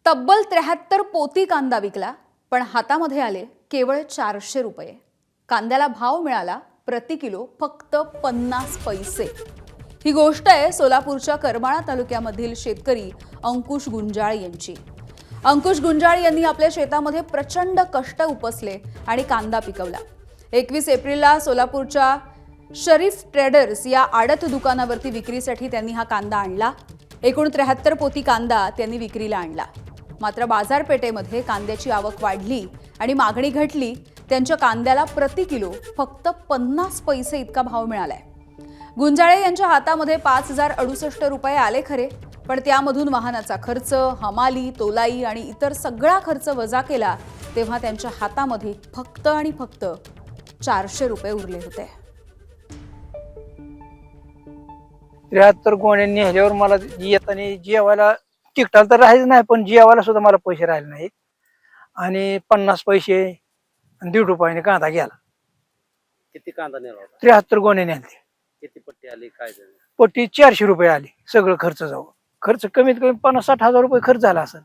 तब्बल 73 पोती कांदा विकला, पण हातामध्ये आले केवळ 400 रुपये. कांद्याला भाव मिळाला प्रति किलो फक्त 50 पैसे. ही गोष्ट आहे सोलापूरच्या करमाळा तालुक्यामधील शेतकरी अंकुश गुंजाळ यांची. अंकुश गुंजाळ यांनी आपल्या शेतामध्ये प्रचंड कष्ट उपसले आणि कांदा पिकवला. 21 एप्रिलला सोलापूरच्या शरीफ ट्रेडर्स या आडत दुकानावरती विक्रीसाठी त्यांनी हा कांदा आणला. एकूण 73 पोती कांदा त्यांनी विक्रीला आणला. मात्र बाजारपेठेमध्ये कांद्याची आवक वाढली आणि मागणी घटली. त्यांच्या कांद्याला प्रति किलो फक्त 50 पैसे इतका भाव मिळालाय. गुंजाळे यांच्या हातामध्ये 5068 रुपये आले खरे, पण त्यामधून वाहनाचा खर्च, हमाली, तोलाई आणि इतर सगळा खर्च वजा केला तेव्हा त्यांच्या हातामध्ये फक्त आणि फक्त 400 रुपये उरले होते. 73 गोण्या नेल्यावर मला येताना जेवायला तिकटाला तर राहायचं नाही, पण जेवायला सुद्धा मला पैसे राहिले नाहीत. आणि 50 पैसे आणि 1.5 रुपयाने कांदा गेला. किती कांदा नेला होता? 73 गोण्या नेलते. किती पट्टी आली, काय झालं? पट्टी 400 रुपये आली सगळं खर्च जाऊ. खर्च कमीत कमी 50-60 हजार रुपये खर्च झाला असेल.